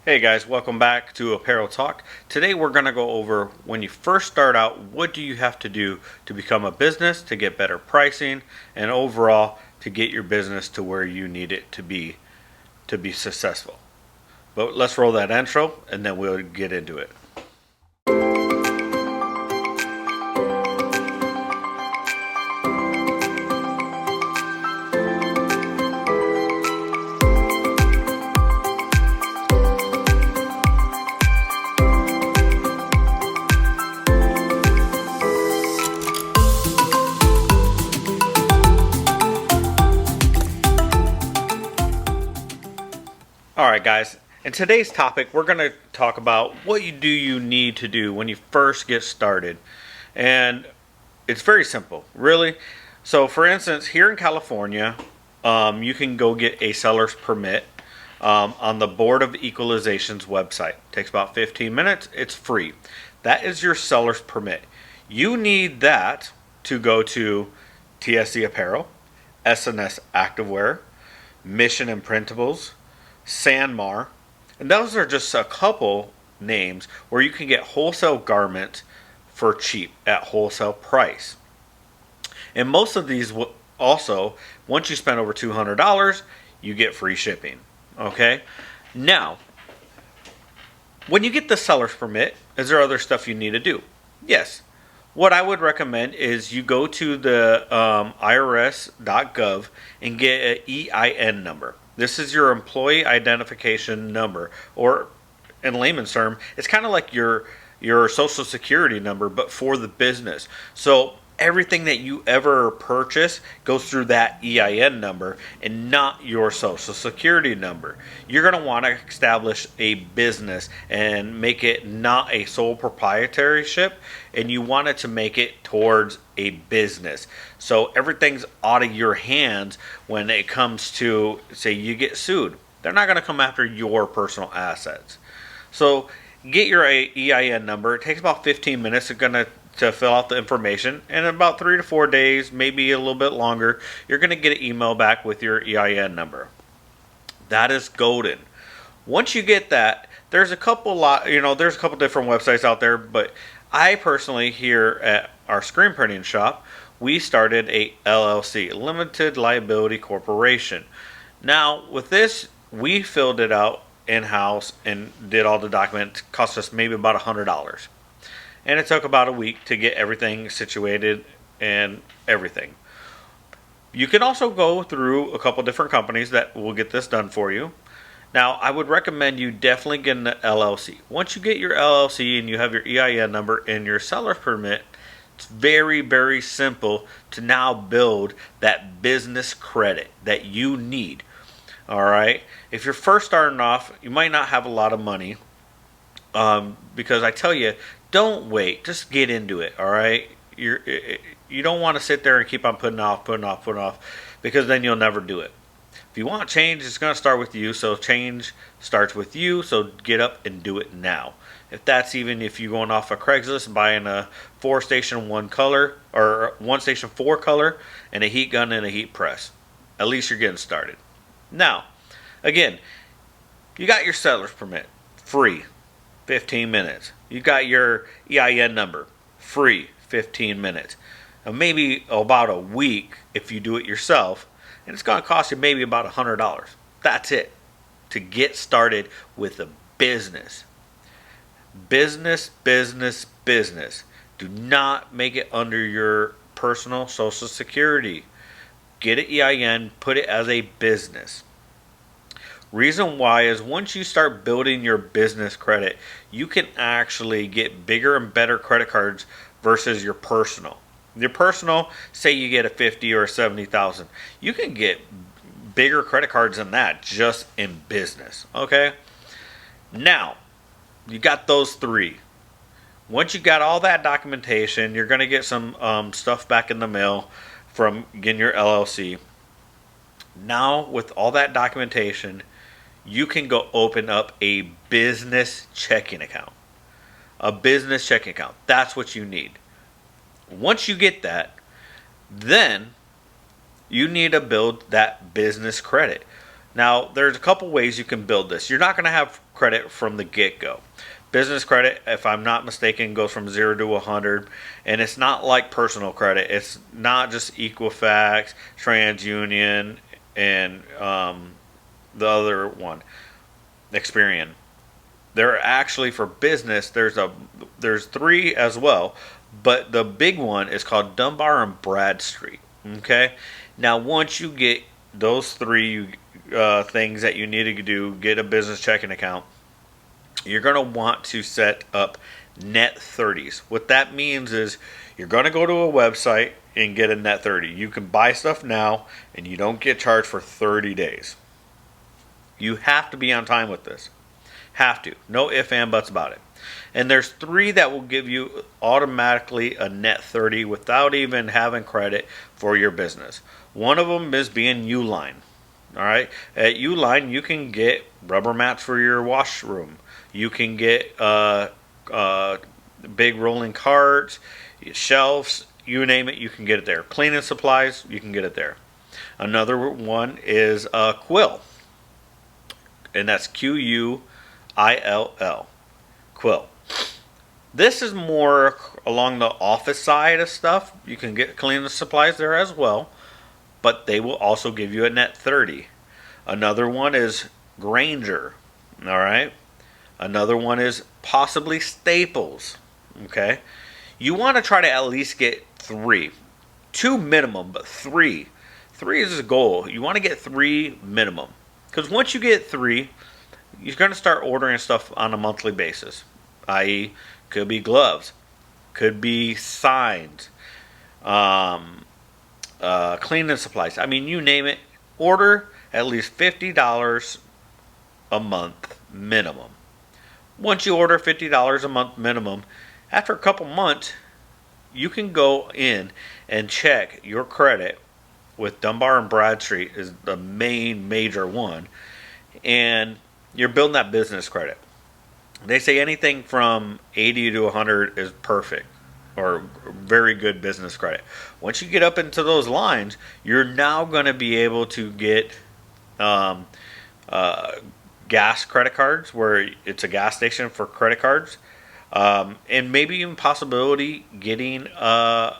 Hey guys, welcome back to Apparel Talk. Today we're going to go over when you first start out, what do you have to do to become a business, to get better pricing, and overall to get your business to where you need it to be successful. But let's roll that intro and then we'll get into it. Alright guys, in today's topic we're going to talk about what you need to do when you first get started. And it's very simple, really. So for instance, here in California, you can go get a seller's permit on the Board of Equalization's website. It takes about 15 minutes. It's free. That is your seller's permit. You need that to go to TSC Apparel, SNS Activewear, Mission Imprintables, Sanmar, and those are just a couple names where you can get wholesale garments for cheap at wholesale price. And most of these also, once you spend over $200, you get free shipping. Okay? Now, when you get the seller's permit, is there other stuff you need to do? Yes. What I would recommend is you go to the IRS.gov and get an EIN number. This is your employee identification number, or in layman's term, it's kind of like your social security number, but for the business. So everything that you ever purchase goes through that EIN number and not your social security number. You're going to want to establish a business and make it not a sole proprietorship, and you want it to make it towards a business. So everything's out of your hands when it comes to, say, you get sued. They're not going to come after your personal assets. So get your EIN number. It takes about 15 minutes. It's going to fill out the information, and in about 3 to 4 days, maybe a little bit longer, you're going to get an email back with your EIN number. That is golden. Once you get that, there's a couple different websites out there, but I personally, here at our screen printing shop, we started a LLC, Limited Liability Corporation. Now, with this, we filled it out in-house and did all the documents. It cost us maybe about $100. And it took about a week to get everything situated and everything. You can also go through a couple different companies that will get this done for you. Now, I would recommend you definitely get an LLC. Once you get your LLC and you have your EIN number and your seller's permit, it's very, very simple to now build that business credit that you need. All right? If you're first starting off, you might not have a lot of money. Because I tell you, don't wait. Just get into it, all right? You don't want to sit there and keep on putting off, because then you'll never do it. If you want change, it's going to start with you, so change starts with you, so get up and do it now. If that's even if you're going off of Craigslist and buying a 4-station 1 color, or 1-station 4 color, and a heat gun and a heat press. At least you're getting started. Now, again, you got your seller's permit, free. 15 minutes. You got your EIN number, free, 15 minutes. And maybe about a week if you do it yourself, and it's going to cost you maybe about $100. That's it to get started with a business. Business, business, business. Do not make it under your personal social security. Get an EIN, put it as a business. Reason why is once you start building your business credit, you can actually get bigger and better credit cards versus your personal. Your personal, say you get a 50 or a 70,000, you can get bigger credit cards than that just in business. Okay? Now, you got those three. Once you got all that documentation, you're going to get some stuff back in the mail from getting your LLC. Now, with all that documentation, you can go open up a business checking account. A business checking account. That's what you need. Once you get that, then you need to build that business credit. Now, there's a couple ways you can build this. You're not going to have credit from the get-go. Business credit, if I'm not mistaken, goes from 0 to 100, and it's not like personal credit. It's not just Equifax, TransUnion, and the other one, Experian. They're actually for business. There's three as well, but the big one is called Dunbar and Bradstreet. Okay, now once you get those three things that you need to do, get a business checking account, you're going to want to set up net 30s. What that means is you're going to go to a website and get a net 30. You can buy stuff now and you don't get charged for 30 days. You have to be on time with this. Have to. No ifs and buts about it. And there's three that will give you automatically a net 30 without even having credit for your business. One of them is being Uline. All right. At Uline, you can get rubber mats for your washroom. You can get big rolling carts, shelves, you name it, you can get it there. Cleaning supplies, you can get it there. Another one is Quill, and that's Quill. Quill. This is more along the office side of stuff. You can get cleaning supplies there as well, but they will also give you a net 30. Another one is Granger. All right. Another one is possibly Staples. Okay. You want to try to at least get 3. 2 minimum, but 3. 3 is the goal. You want to get 3 minimum. Because once you get 3, you're going to start ordering stuff on a monthly basis. I.e., could be gloves, could be signs, cleaning supplies. I mean, you name it. Order at least $50 a month minimum. Once you order $50 a month minimum, after a couple months, you can go in and check your credit with Dunbar and Bradstreet is the major one, and you're building that business credit. They say anything from 80 to 100 is perfect or very good business credit. Once you get up into those lines, you're now going to be able to get gas credit cards, where it's a gas station for credit cards, and maybe even possibility getting a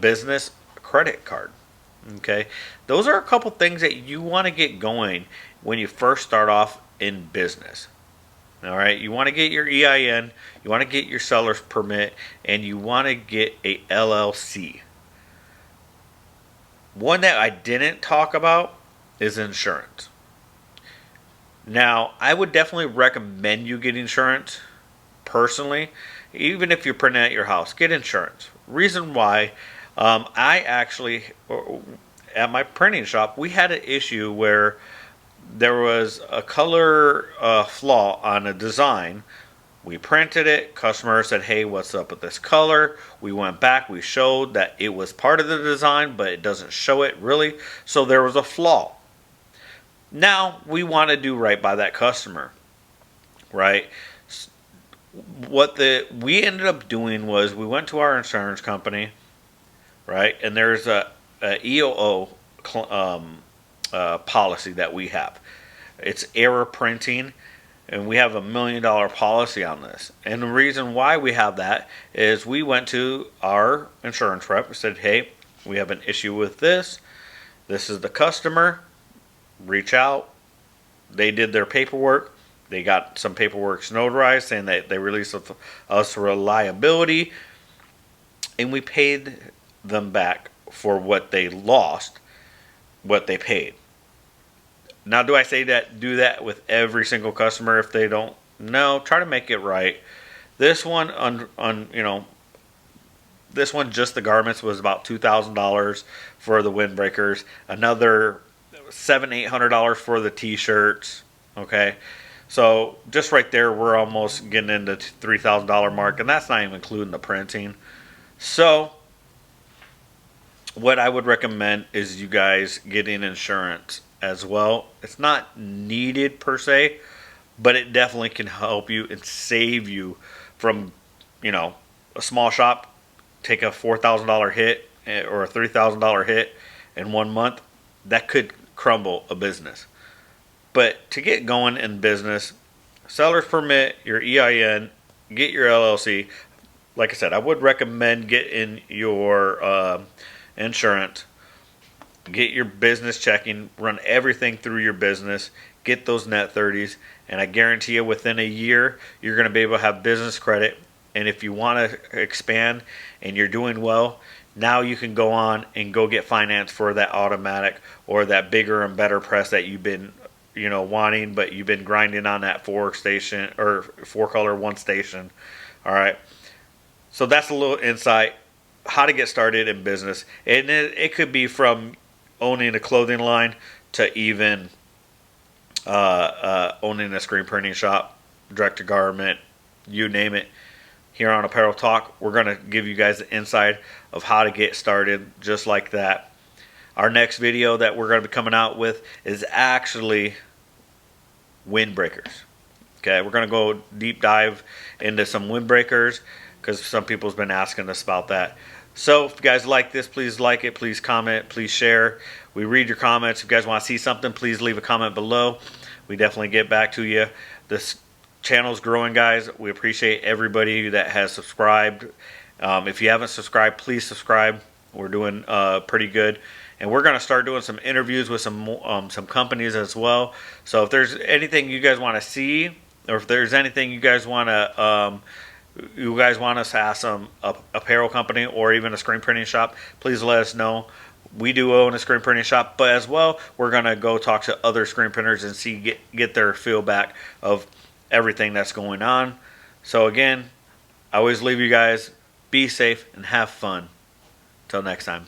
business credit card. Okay, those are a couple things that you want to get going when you first start off in business. All right, you want to get your EIN, you want to get your seller's permit, and you want to get a LLC. One that I didn't talk about is insurance. Now, I would definitely recommend you get insurance personally. Even if you're printing at your house, get insurance. Reason why, I actually, at my printing shop, we had an issue where there was a color flaw on a design. We printed it. Customer said, hey, what's up with this color? We went back. We showed that it was part of the design, but it doesn't show it really. So there was a flaw. Now we want to do right by that customer, right? What we ended up doing was we went to our insurance company, right? And there's a EOO policy that we have. It's error printing, and we have $1 million policy on this. And the reason why we have that is we went to our insurance rep and said, hey, we have an issue with this. This is the customer. Reach out. They did their paperwork. They got some paperwork notarized saying that they released us for liability, and we paid them back for what they lost, what they paid. Now, do I say that do that with every single customer if they don't? No, try to make it right. This one this one, just the garments, was about $2,000 for the windbreakers. Another $700-800 for the t-shirts. Okay, so just right there, we're almost getting into $3,000 mark, and that's not even including the printing. So what I would recommend is you guys getting insurance as well. It's not needed per se, but it definitely can help you and save you from, a small shop take a $4,000 hit or a $3,000 hit in 1 month. That could crumble a business. But to get going in business, seller's permit, your EIN, get your LLC. Like I said, I would recommend getting your insurance, get your business checking, run everything through your business, get those net 30s, and I guarantee you within a year you're going to be able to have business credit. And if you want to expand and you're doing well, now you can go on and go get finance for that automatic or that bigger and better press that you've been wanting, but you've been grinding on that 4-station or 4-color 1-station. All right, so that's a little insight how to get started in business, and it could be from owning a clothing line to even owning a screen printing shop, direct to garment, you name it. Here on Apparel Talk, we're going to give you guys the insight of how to get started just like that. Our next video that we're going to be coming out with is actually windbreakers. Okay, we're going to go deep dive into some windbreakers because some people's been asking us about that. So if you guys like this, please like it, please comment, please share. We read your comments. If you guys want to see something, please leave a comment below. We definitely get back to you. This channel's growing, guys. We appreciate everybody that has subscribed. If you haven't subscribed, please subscribe. We're doing pretty good, and we're going to start doing some interviews with some companies as well. So if there's anything you guys want to see, or if there's anything you guys want us to ask some apparel company or even a screen printing shop, please let us know. We do own a screen printing shop, but as well, we're going to go talk to other screen printers and get their feel back of everything that's going on. So again, I always leave you guys, be safe and have fun. Till next time.